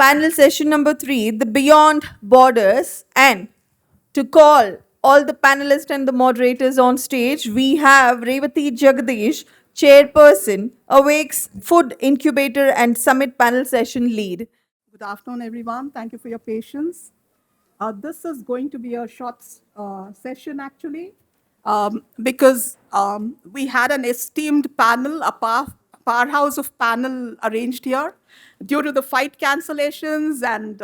panel session number 3, the Beyond Borders. And to call all the panelists and the moderators on stage, we have Revati Jagadish, Chairperson, Awake's Food Incubator and Summit Panel Session Lead. Good afternoon, everyone. Thank you for your patience. This is going to be a short session, actually, because we had an esteemed panel, a powerhouse of panel arranged here. Due to the flight cancellations and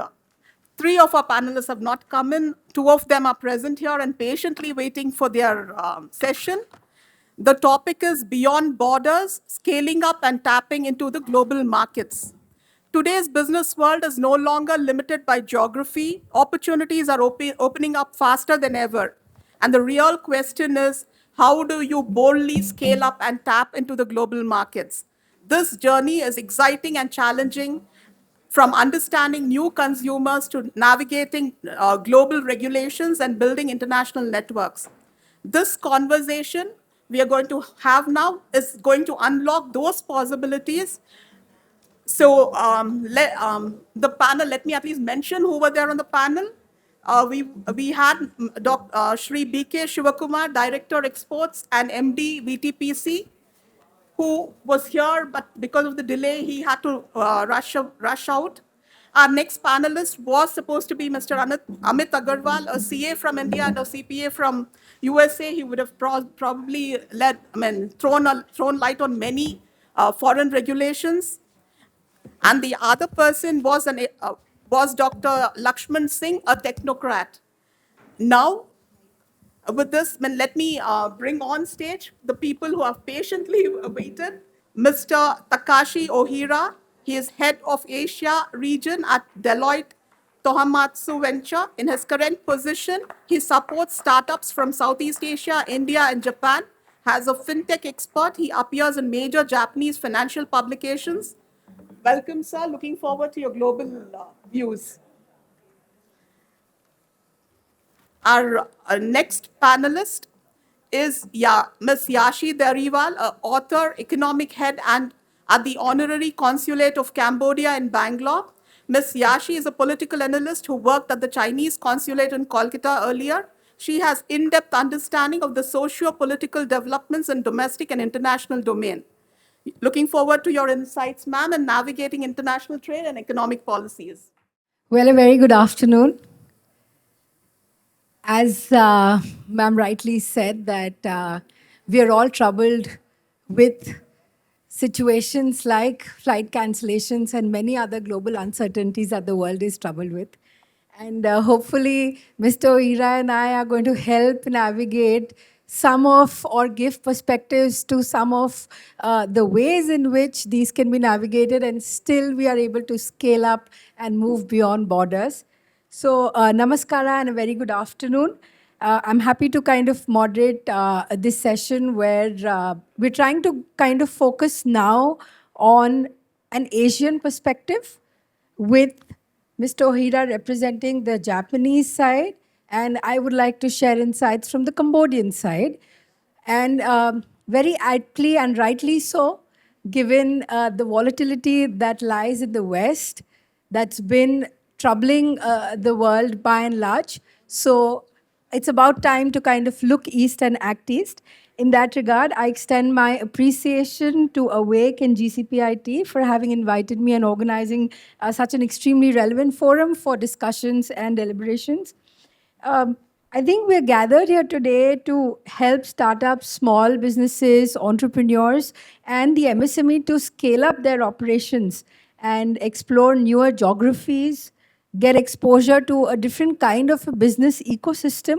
3 of our panelists have not come in. 2 of them are present here and patiently waiting for their session. The topic is Beyond Borders, Scaling Up and Tapping into the Global Markets. Today's business world is no longer limited by geography. Opportunities are opening up faster than ever. And the real question is, how do you boldly scale up and tap into the global markets? This journey is exciting and challenging, from understanding new consumers to navigating global regulations and building international networks. This conversation we are going to have now is going to unlock those possibilities. So the panel, let me at least mention who were there on the panel. We had Shri B.K. Shivakumar, Director Exports and MD VTPC, who was here, but because of the delay, he had to rush out. Our next panelist was supposed to be Mr. Amit Agarwal, a CA from India and a CPA from USA. He would have probably thrown light on many foreign regulations. And the other person was Dr. Lakshman Singh, a technocrat. Now, with this, let me bring on stage the people who have patiently waited. Mr. Takashi Ohira, he is head of Asia region at Deloitte Tohamatsu Venture. In his current position, he supports startups from Southeast Asia, India, and Japan. As a fintech expert, he appears in major Japanese financial publications. Welcome, sir. Looking forward to your global views. Our next panelist is Ms. Yashi Dariwal, an author, economic head, and at the Honorary Consulate of Cambodia in Bangalore. Ms. Yashi is a political analyst who worked at the Chinese consulate in Kolkata earlier. She has in-depth understanding of the socio-political developments in domestic and international domain. Looking forward to your insights, ma'am, in navigating international trade and economic policies. Well, a very good afternoon. As ma'am rightly said, that we are all troubled with situations like flight cancellations and many other global uncertainties that the world is troubled with. And hopefully, Mr. Ohira and I are going to help navigate some of or give perspectives to some of the ways in which these can be navigated and still we are able to scale up and move beyond borders. So namaskara and a very good afternoon. I'm happy to kind of moderate this session where we're trying to kind of focus now on an Asian perspective with Mr. Ohira representing the Japanese side, and I would like to share insights from the Cambodian side. And very aptly and rightly so, given the volatility that lies in the West, that's been troubling the world by and large. So it's about time to kind of look east and act east. In that regard, I extend my appreciation to Awake and GCPIT for having invited me and organizing such an extremely relevant forum for discussions and deliberations. I think we're gathered here today to help startups, small businesses, entrepreneurs, and the MSME to scale up their operations and explore newer geographies, get exposure to a different kind of a business ecosystem,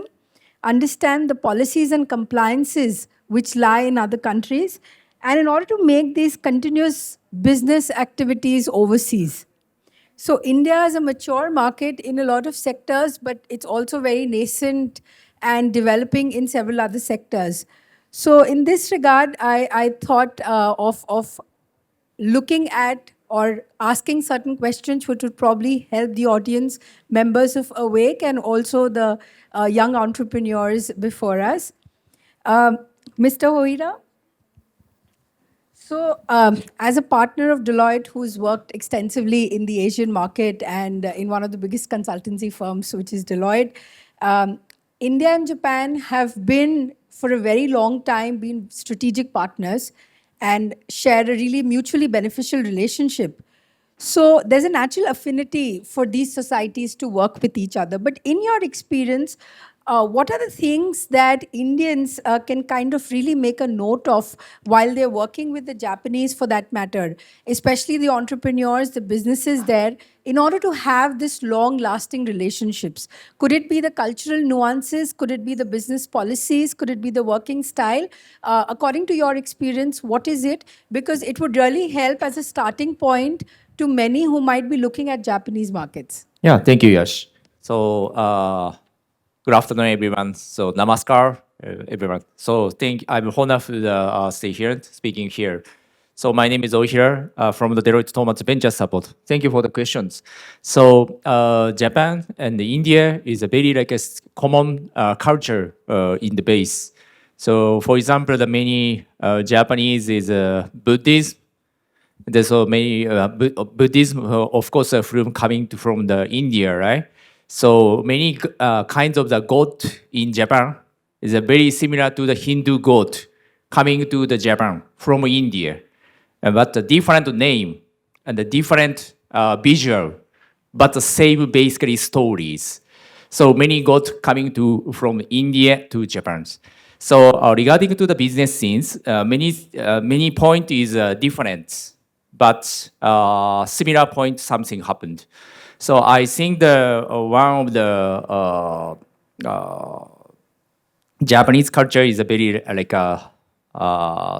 understand the policies and compliances which lie in other countries, and in order to make these continuous business activities overseas. So India is a mature market in a lot of sectors, but it's also very nascent and developing in several other sectors. So in this regard, I thought of looking at or asking certain questions which would probably help the audience, members of Awake, and also the young entrepreneurs before us. Mr. Ohira? So, as a partner of Deloitte, who's worked extensively in the Asian market and in one of the biggest consultancy firms, which is Deloitte, um, India and Japan have been, for a very long time, been strategic partners and share a really mutually beneficial relationship. So there's a natural affinity for these societies to work with each other. But in your experience, what are the things that Indians can kind of really make a note of while they're working with the Japanese, for that matter, especially the entrepreneurs, the businesses there, in order to have this long-lasting relationships? Could it be the cultural nuances? Could it be the business policies? Could it be the working style? According to your experience, what is it? Because it would really help as a starting point to many who might be looking at Japanese markets. Yeah, thank you, Yash. So, good afternoon, everyone. So, namaskar, everyone. So, I'm honored to stay here, speaking here. So, my name is Ohira from the Deloitte Thomas Venture Support. Thank you for the questions. So, Japan and India is a very common culture in the base. So, for example, the many Japanese is Buddhism. There's so many Buddhism, of course, from the India, right? So many kinds of the god in Japan is very similar to the Hindu god coming to the Japan from India, but a different name and a different visual, but the same basically stories. So many gods coming from India to Japan. So regarding to the business scenes, many point is different, but similar point something happened. So I think the one of the Japanese culture is a very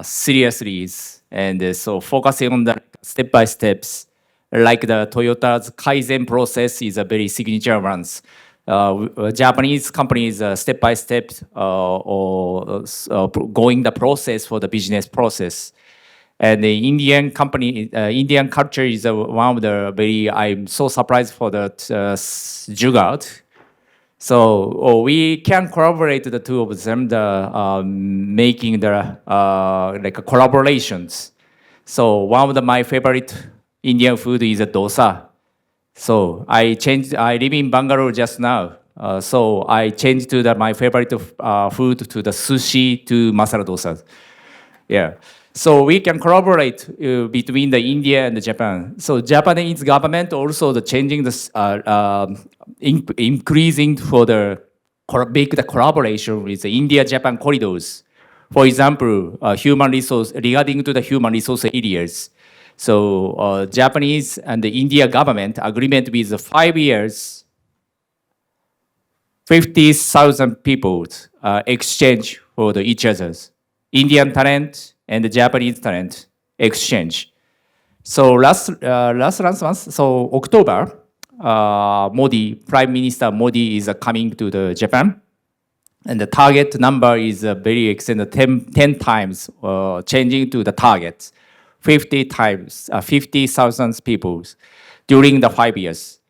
seriously and so focusing on the step by steps, like the Toyota's Kaizen process is a very signature ones. Japanese companies step by step going the process for the business process. And the Indian company, Indian culture is one of the very, I'm so surprised for that jugaad. So we can collaborate the two of them, making the collaborations. So one of my favorite Indian food is a dosa. So I live in Bangalore just now. So I changed to my favorite food to the sushi to masala dosa. Yeah. So we can collaborate between the India and the Japan. So Japanese government also the changing this, increasing for the make the collaboration with the India-Japan corridors. For example, human resource regarding to the human resource areas. So Japanese and the India government agreement with the 5 years, 50,000 people exchange for each other's Indian talent and the Japanese talent exchange. So last month, so October, Prime Minister Modi is coming to the Japan, and the target number is very extended, 10 times, changing to the target, 50 times, 50,000 people during the 5 years.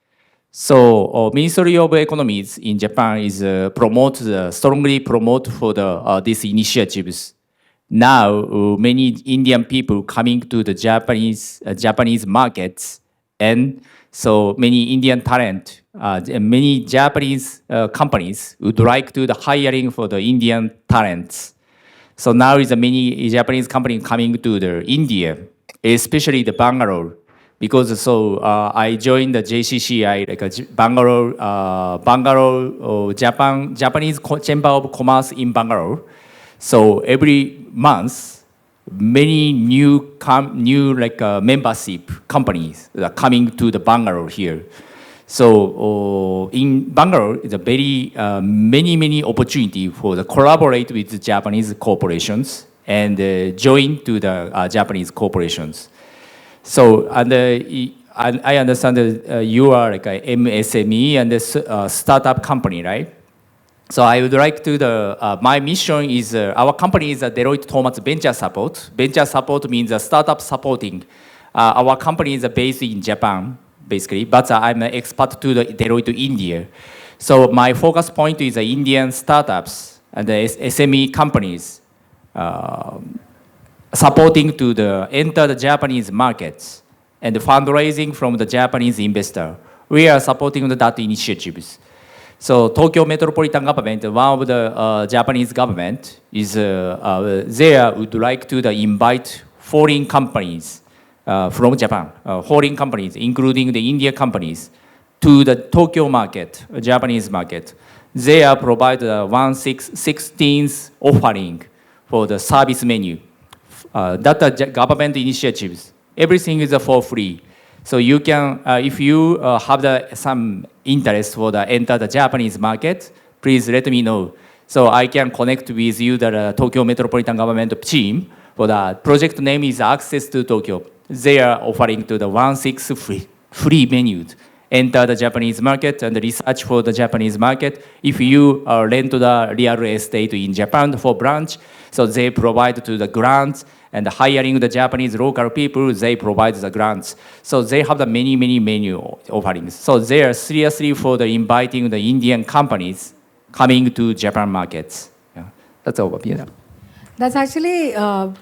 So Ministry of Economies in Japan is strongly promote for these initiatives. Now, many Indian people coming to the Japanese markets, and so many Indian talent, many Japanese companies would like to the hiring for the Indian talents. So now is a many Japanese company coming to the India, especially the Bangalore, because I joined the JCCI, Bangalore Japanese Chamber of Commerce in Bangalore. So every month, many new membership companies are coming to the Bangalore here. So in Bangalore, it's a very many opportunity for the collaborate with the Japanese corporations and join to the Japanese corporations. So I understand that you are like a MSME and a startup company, right? So I would like to my mission is our company is Deloitte Thomas Venture Support. Venture support means startup supporting. Our company is based in Japan, basically, but I'm an expert to the Deloitte India. So my focus point is Indian startups and the SME companies. supporting to the enter the Japanese markets and fundraising from the Japanese investor. We are supporting that initiatives. So Tokyo Metropolitan Government, one of the Japanese government, is they would like to invite foreign companies from Japan, foreign companies, including the Indian companies, to the Tokyo market, Japanese market. They are provide 16th offering for the service menu. That are government initiatives. Everything is for free. So you can, if you have some interest for the enter the Japanese market, please let me know. So I can connect with you the Tokyo Metropolitan Government team. For the project name is Access to Tokyo. They are offering to the 16 free menus. Enter the Japanese market and research for the Japanese market. If you rent the real estate in Japan for branch, so they provide to the grants and hiring the Japanese local people, they provide the grants. So they have the many menu offerings. So they are seriously for the inviting the Indian companies coming to Japan markets. Yeah, that's all. Yeah. That's actually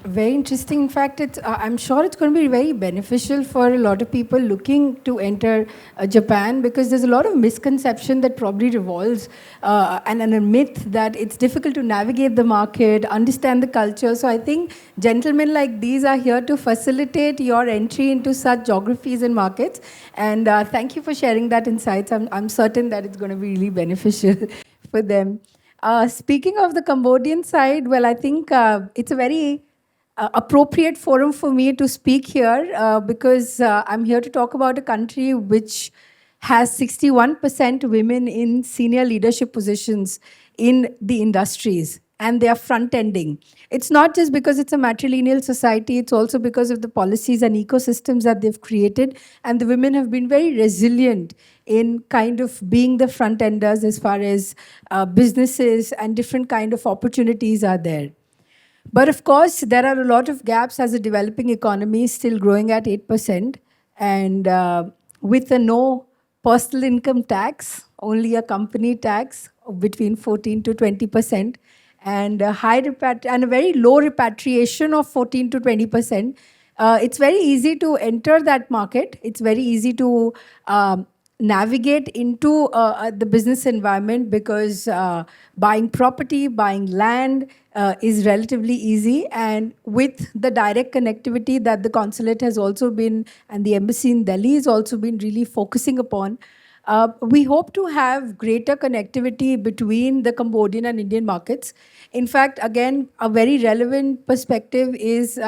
very interesting. In fact, I'm sure it's going to be very beneficial for a lot of people looking to enter Japan, because there's a lot of misconception that probably revolves and a myth that it's difficult to navigate the market, understand the culture. So I think gentlemen like these are here to facilitate your entry into such geographies and markets. And thank you for sharing that insights. I'm certain that it's going to be really beneficial for them. Speaking of the Cambodian side, well, I think it's a very appropriate forum for me to speak here because I'm here to talk about a country which has 61% women in senior leadership positions in the industries, and they are front-ending. It's not just because it's a matrilineal society, it's also because of the policies and ecosystems that they've created, and the women have been very resilient in kind of being the front-enders as far as businesses and different kind of opportunities are there. But of course, there are a lot of gaps as a developing economy still growing at 8%, and with a no personal income tax, only a company tax between 14 to 20%, and and a very low repatriation of 14 to 20%. It's very easy to enter that market. It's very easy to navigate into the business environment because buying property, buying land is relatively easy. And with the direct connectivity that the consulate has also been, and the embassy in Delhi has also been really focusing upon, we hope to have greater connectivity between the Cambodian and Indian markets. In fact, again, a very relevant perspective is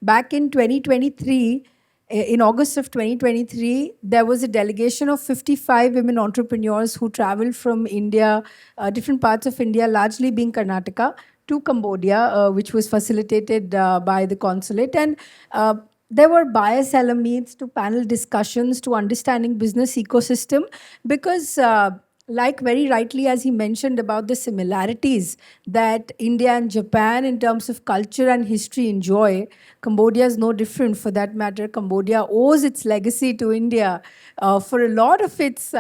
back in 2023, in August of 2023, there was a delegation of 55 women entrepreneurs who traveled from India, different parts of India, largely being Karnataka, to Cambodia, which was facilitated by the consulate. And there were buyer-seller meets to panel discussions to understanding business ecosystem because like very rightly as he mentioned about the similarities that India and Japan in terms of culture and history enjoy, Cambodia is no different for that matter. Cambodia owes its legacy to India for a lot of its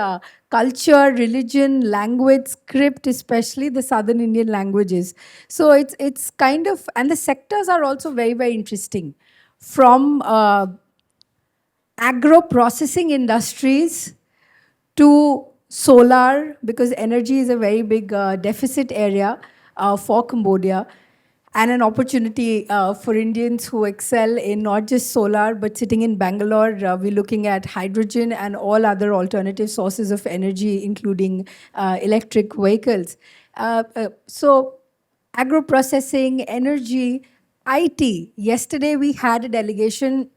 culture, religion, language, script, especially the southern Indian languages. So it's kind of, and the sectors are also very interesting. From agro-processing industries to solar, because energy is a very big deficit area for Cambodia, and an opportunity for Indians who excel in not just solar, but sitting in Bangalore, we're looking at hydrogen and all other alternative sources of energy, including electric vehicles. So agro-processing, energy, IT. Yesterday, we had a delegation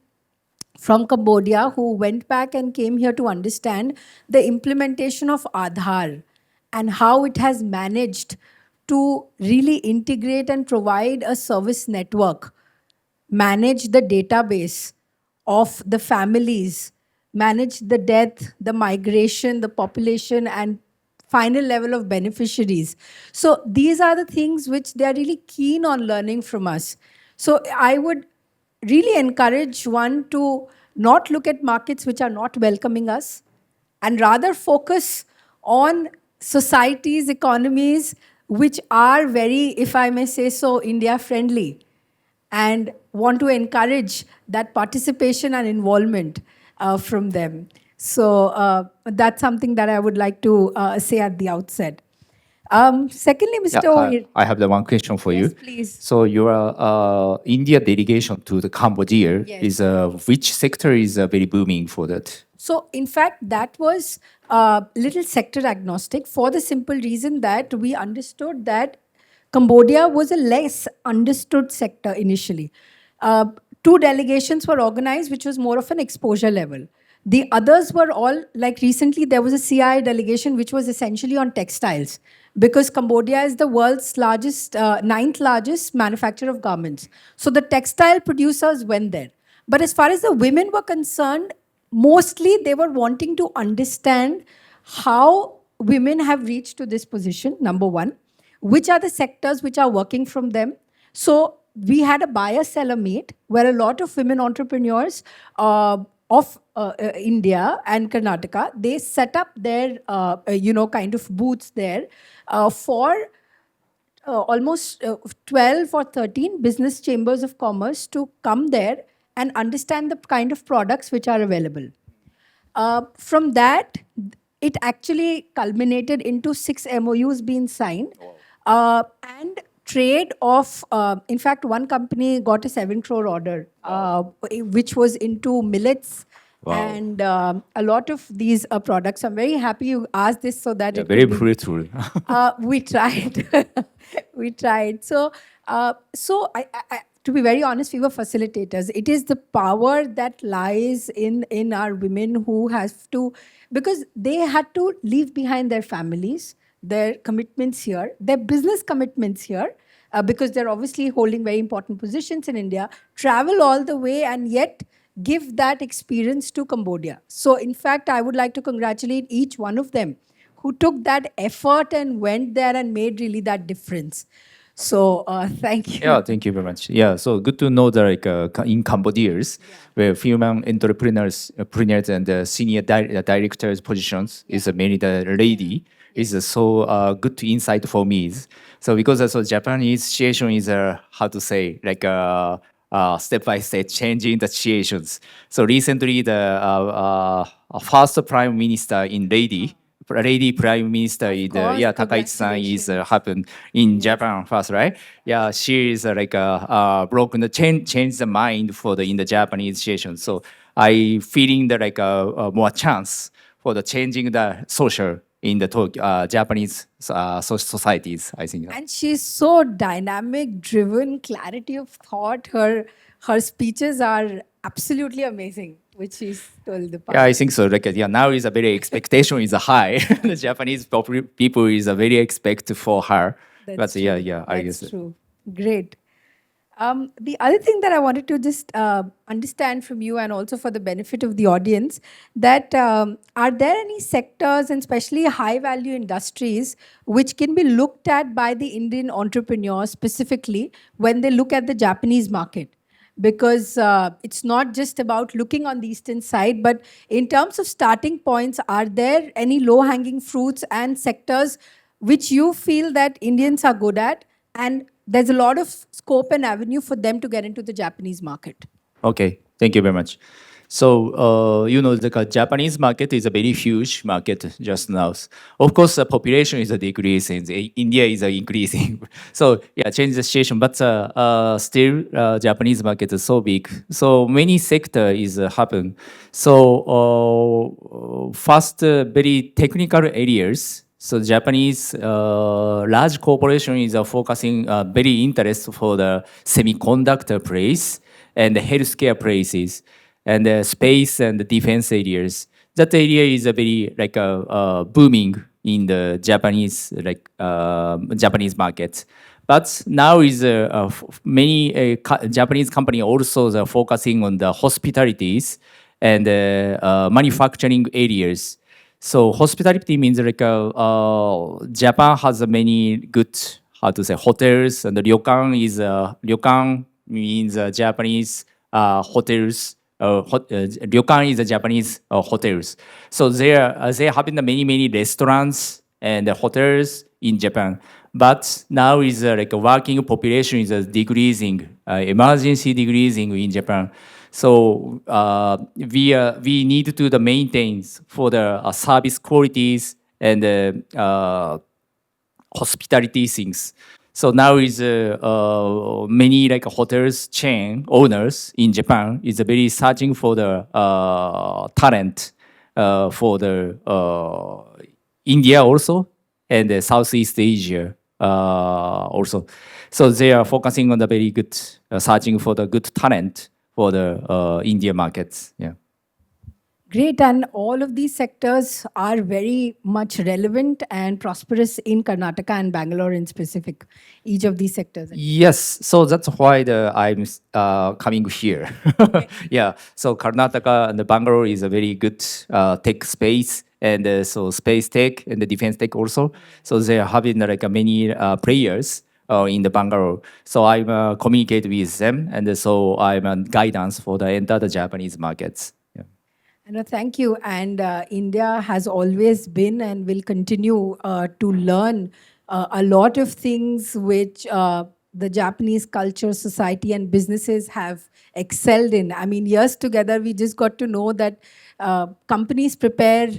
from Cambodia who went back and came here to understand the implementation of Aadhaar and how it has managed to really integrate and provide a service network, manage the database of the families, manage the death, the migration, the population, and final level of beneficiaries. So these are the things which they are really keen on learning from us. So I would really encourage one to not look at markets which are not welcoming us and rather focus on societies, economies which are very, if I may say so, India friendly. and want to encourage that participation and involvement from them. So that's something that I would like to say at the outset. Secondly, Yeah, Mr. Ohir. I have the one question for Yes, you. please. So your India delegation to the Cambodia Yes. is which sector is very booming for that? So, in fact, that was little sector agnostic for the simple reason that we understood that Cambodia was a less understood sector initially. Uh, Two delegations were organized, which was more of an exposure level. The others were all, like recently, there was a CI delegation which was essentially on textiles because Cambodia is the world's largest, ninth largest manufacturer of garments. So the textile producers went there. But as far as the women were concerned, mostly they were wanting to understand how women have reached to this position, number one, which are the sectors which are working from them. So we had a buyer-seller meet where a lot of women entrepreneurs of India and Karnataka, they set up their, kind of booths there for almost 12 or 13 business chambers of commerce to come there and understand the kind of products which are available. From that, it actually culminated into 6 MOUs being signed. And trade of, in fact, one company got a 7 crore order, which was into millets. Wow. And a lot of these products. I'm very happy you asked this so that Yeah, it very could be fruitful. we tried. We tried. So, to be very honest, we were facilitators. It is the power that lies in our women who have to, because they had to leave behind their families, their commitments here, their business commitments here, because they're obviously holding very important positions in India, travel all the way and yet give that experience to Cambodia. So, in fact, I would like to congratulate each one of them who took that effort and went there and made really that difference. So thank you. Yeah, thank you very much. Yeah, so good to know that in Cambodia's, where female entrepreneurs and senior directors positions is mainly the lady is so good to insight for me. So because so Japanese situation is how to say like step by step changing the situations. So recently the first prime minister in lady prime minister is course, Takaichi-san is congratulations. happened in Japan first, right? Yeah, she is broken the change the mind for the in the Japanese situation. So I feeling that more chance for the changing the social in the Japanese societies. I think. And she's so dynamic, driven, clarity of thought. Her speeches are absolutely amazing, which she's told the Yeah, I public. think so. Now is a very expectation is a high. The Japanese people is a very expect for her. That's But yeah, true. yeah, I That's guess. true. Great. The other thing that I wanted to just understand from you, and also for the benefit of the audience, that are there any sectors, and especially high-value industries, which can be looked at by the Indian entrepreneurs specifically when they look at the Japanese market? Because it's not just about looking on the eastern side, but in terms of starting points, are there any low-hanging fruits and sectors which you feel that Indians are good at, and there's a lot of scope and avenue for them to get into the Japanese market? Okay, thank you very much. So, the Japanese market is a very huge market just now. Of course, the population is decreasing. India is increasing. So, yeah, change the situation. But still, Japanese market is so big. So many sector is happen. So, first, very technical areas. So Japanese large corporation is focusing very interest for the semiconductor place and the healthcare places and the space and the defense areas. That area is a very booming in the Japanese Japanese market. But now is many Japanese company also are focusing on the hospitalities and manufacturing areas. So hospitality means Japan has many good how to say hotels, and the ryokan means Japanese hotels. Ryokan is a Japanese hotels. So they have many restaurants and hotels in Japan. But now is a working population is decreasing emergency decreasing in Japan. So we need to the maintain for the service qualities and hospitality things. So now is many like hotels chain owners in Japan is very searching for the talent for the India also and Southeast Asia also. So they are focusing on the very good searching for the good talent for the India markets. Yeah. Great, and all of these sectors are very much relevant and prosperous in Karnataka and Bangalore in specific, each of these sectors. Yes, so that's why I'm coming here. Yeah, so Karnataka and Bangalore is a very good tech space, and so space tech and the defense tech also. So they are having like many players in the Bangalore. So I'm communicate with them, and so I'm guidance for the entire Japanese markets. Yeah. No, thank you. And India has always been and will continue to learn a lot of things which the Japanese culture, society, and businesses have excelled in. I mean, years together, we just got to know that companies prepare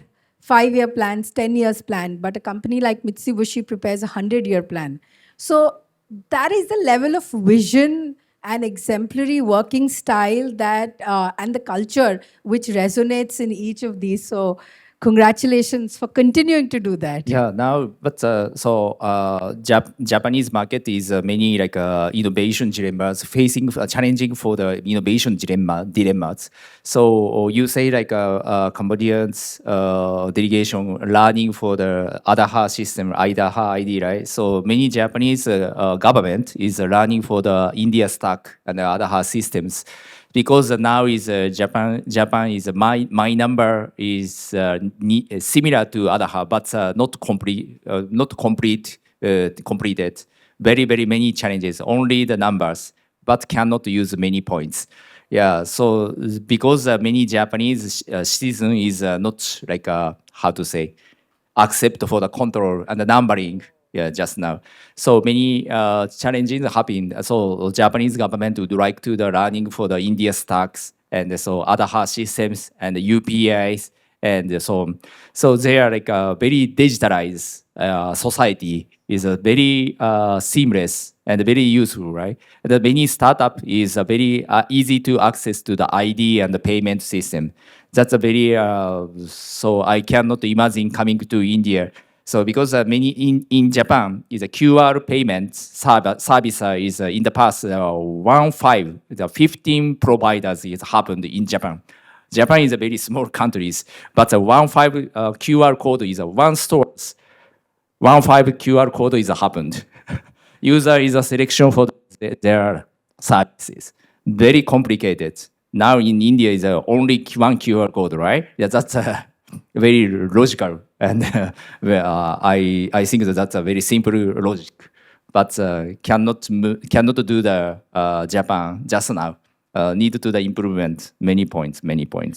5-year plans, 10 years plan, but a company like Mitsubishi prepares a 100-year plan. So that is the level of vision and exemplary working style that and the culture which resonates in each of these. So congratulations for continuing to do that. Yeah, now, but so Japanese market is many like innovation dilemmas facing challenging for the innovation dilemmas. So you say like Cambodians delegation learning for the Adaha system, Idaha ID, right? So many Japanese government is learning for the India stack and the Adaha systems because now is Japan is my number is similar to other but not completed. Very many challenges. Only the numbers, but cannot use many points. Yeah, so because many Japanese citizen is not like how to say accept for the control and the numbering. Yeah, just now. So many challenges happen. So Japanese government would like to the running for the India stacks and so other hard systems and the UPIs and so on. So they are like a very digitalized society is a very seamless and very useful, right? The many startup is a very easy to access to the ID and the payment system. That's a very so I cannot imagine coming to India. So because many in Japan is a QR payment service is in the past 15 providers is happened in Japan. Japan is a very small countries, but the 15 QR code is a one stores. 15 QR code is happened. User is a selection for their services. Very complicated. Now in India is only one QR code, right? Yeah, that's very logical, and I think that's a very simple logic, but cannot do the Japan just now. Need to do the improvement many points.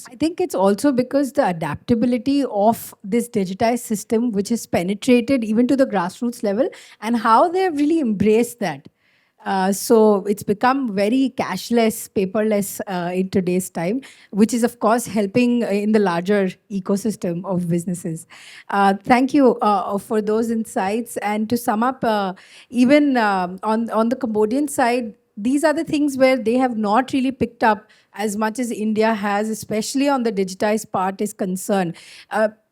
I think it's also because the adaptability of this digitized system, which is penetrated even to the grassroots level, and how they've really embraced that. So it's become very cashless, paperless in today's time, which is, of course, helping in the larger ecosystem of businesses. Thank you for those insights. And to sum up, even on the Cambodian side, these are the things where they have not really picked up as much as India has, especially on the digitized part is concerned.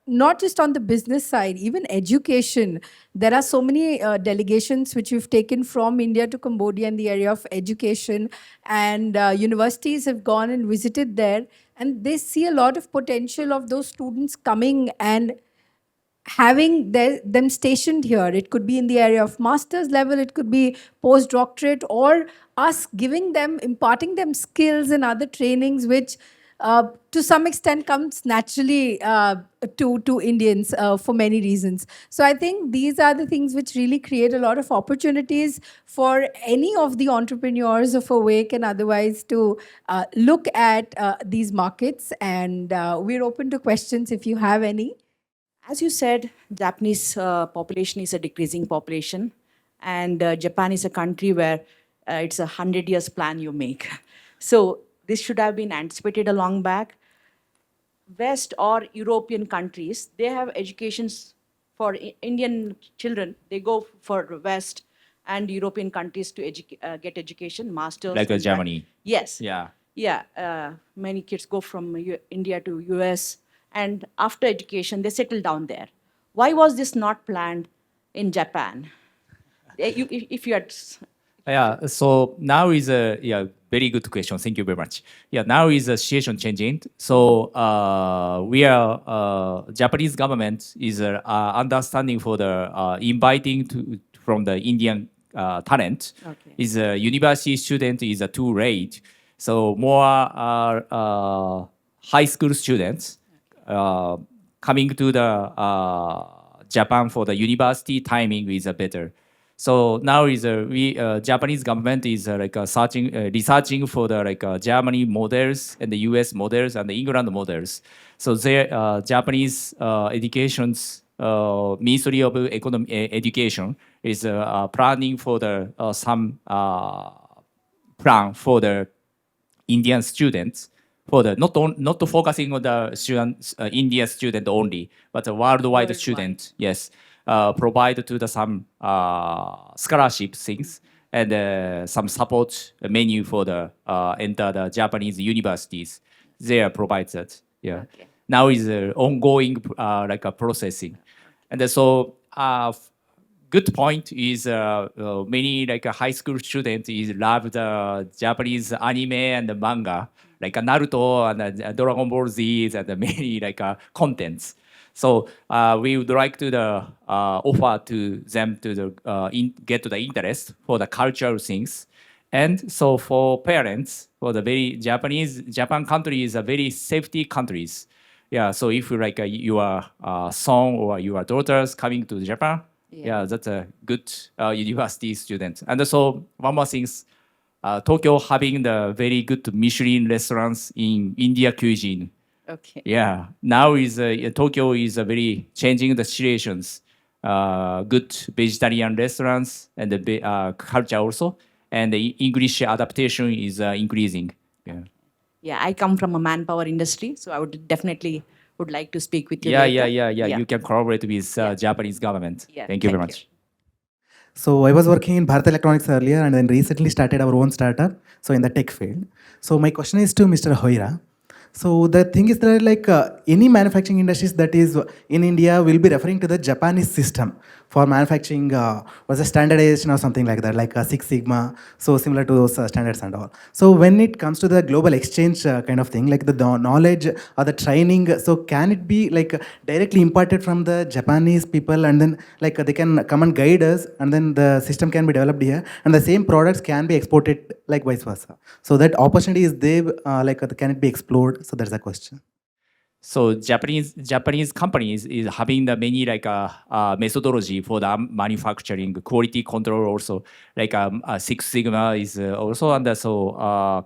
Not just on the business side, even education. There are so many delegations which we've taken from India to Cambodia in the area of education, and universities have gone and visited there, and they see a lot of potential of those students coming and having them stationed here. It could be in the area of master's level, it could be postdoctorate, or us giving them, imparting them skills and other trainings, which to some extent comes naturally to Indians for many reasons. So I think these are the things which really create a lot of opportunities for any of the entrepreneurs of Awake and otherwise to look at these markets. And we're open to questions if you have any. As you said, Japanese population is a decreasing population, and Japan is a country where it's a 100 years plan you make. So this should have been anticipated a long back. West or European countries, they have educations for Indian children. They go for West and European countries to get education, masters. Like and Germany. Yes. Yeah. Yeah. Many kids go from India to US, and after education, they settle down there. Why was this not planned in Japan? If you had. Yeah, so now is a very good question. Thank you very much. Yeah, now is a situation changing. So we are Japanese government is understanding for the inviting to from the Indian talent. Okay. Is a university student is a too late. So more high school students coming to the Japan for the university timing is better. So now is we Japanese government is searching researching for the Germany models and the U.S. models and the England models. So their Japanese education's Ministry of Education is planning for the some plan for the Indian students for the not focusing on the students Indian student only, but a worldwide student. Yes, provide to the some scholarship things and some support menu for the enter the Japanese universities. They provide that. Yeah. Okay. Now is ongoing like a processing, and so good point is many like a high school students is love the Japanese anime and the manga like a Naruto and Dragon Ball Z and the many like contents. So we would like to the offer to them to the get to the interest for the cultural things. And so for parents, for the very Japan country is a very safety countries. Yeah, so if you like your son or your daughters coming to Japan, yeah, that's a good university student. And so one more thing, Tokyo having the very good Michelin restaurants in India cuisine. Okay. Yeah, now is Tokyo is very changing the situations. Good vegetarian restaurants and the culture also, and the English adaptation is increasing. Yeah. Yeah, I come from a manpower industry, so I would definitely would like to speak with you Yeah, later. You can collaborate with Japanese government. Yeah, Thank you very thank much. So I was working in Bharat Electronics earlier and then recently started our own startup, so in the tech field. So my question is to Mr. Hoira. So the thing is that like any manufacturing industries that is in India will be referring to the Japanese system for manufacturing was a standardization or something like that, like Six Sigma, so similar to those standards and all. So when it comes to the global exchange kind of thing, like the knowledge or the training, so can it be like directly imparted from the Japanese people and then like they can come and guide us and then the system can be developed here and the same products can be exported like vice versa. So that opportunity is there, like can it be explored? So that's the question. So Japanese companies is having the many like methodology for the manufacturing quality control also like Six Sigma is also under so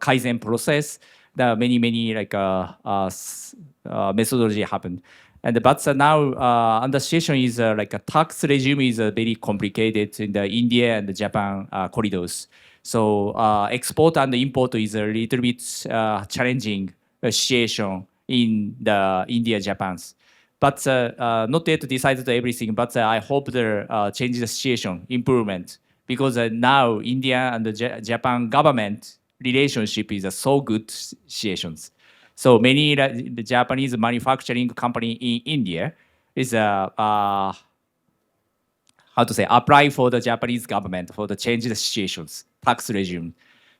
Kaizen process. The many like methodology happened. And but now under situation is like a tax regime is very complicated in the India and the Japan corridors. So export and import is a little bit challenging situation in the India, Japan's. But not yet decided everything, but I hope the change the situation, improvement. Because now India and the Japan government relationship is so good situations. So many the Japanese manufacturing company in India is how to say apply for the Japanese government for the change the situations, tax regime.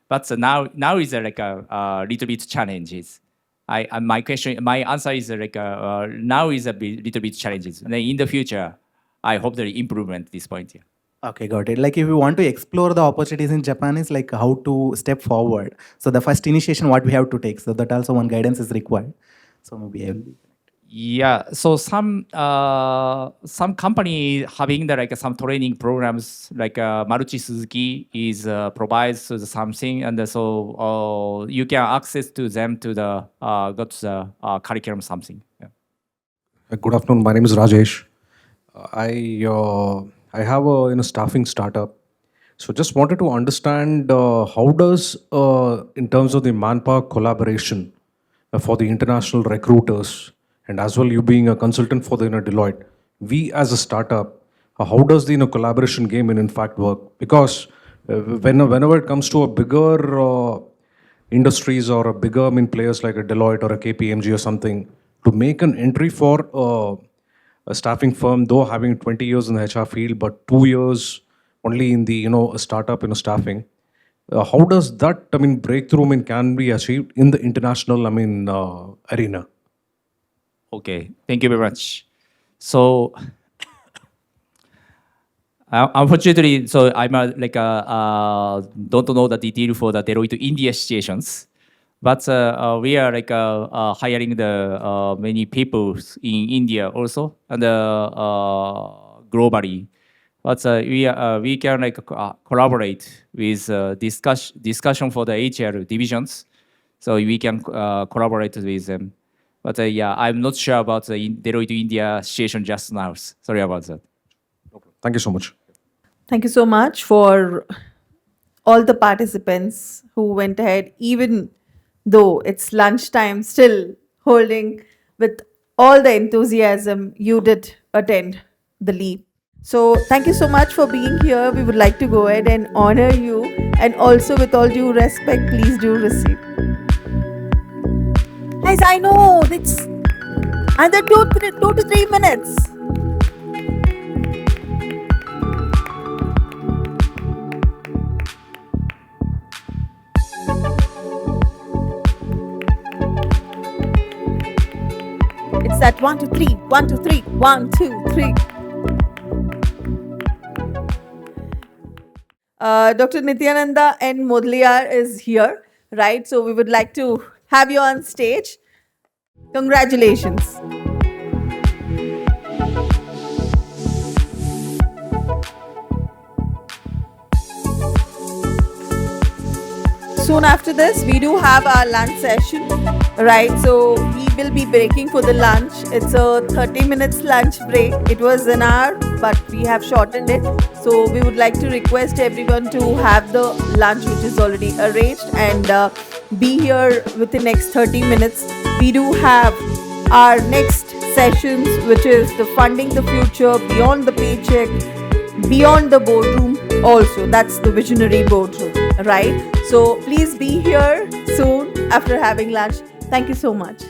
But now is like a little bit challenges. My question, my answer is like now is a little bit challenges. And then in the future, I hope the improvement this point. Yeah. Okay, got it. Like if you want to explore the opportunities in Japan is like how to step forward. So the first initiation, what we have to take. So that also one guidance is required. So maybe I will be. Yeah, so some company having the like some training programs like Maruchi Suzuki is provides something, and so you can access to them to the got the curriculum something. Yeah. Good afternoon. My name is Rajesh. I have a staffing startup. So just wanted to understand how does, in terms of the manpower collaboration for the international recruiters, and as well you being a consultant for the Deloitte, we as a startup, how does the collaboration game in fact work? Because whenever it comes to a bigger industries or a bigger players like a Deloitte or a KPMG or something, to make an entry for a staffing firm, though having 20 years in the HR field, but 2 years only in the a startup staffing. How does that breakthrough can be achieved in the international arena? Okay, thank you very much. So, unfortunately, so I'm don't know the detail for the Deloitte India situations, but we are hiring the many people in India also and globally. But we can collaborate with discussion for the HR divisions, so we can collaborate with them. But yeah, I'm not sure about the Deloitte India situation just now. Sorry about that. Thank you so much. Thank you so much for all the participants who went ahead, even though it's lunchtime, still holding with all the enthusiasm you did attend the leap. So, thank you so much for being here. We would like to go ahead and honor you, and also, with all due respect, please do receive. Guys, I know it's under 2 to 3 minutes. It's that 1, 2, 3, 1, 2, 3, 1, 2, 3. Dr. Nityananda N. Modliar is here, right? So we would like to have you on stage. Congratulations. Soon after this, we do have our lunch session, right? So we will be breaking for the lunch. It's a 30 minutes lunch break. It was an hour, but we have shortened it. So we would like to request everyone to have the lunch which is already arranged and be here within next 30 minutes. We do have our next sessions, which is the funding the future, beyond the paycheck, beyond the boardroom also. That's the visionary boardroom, right? So please be here soon after having lunch. Thank you so much.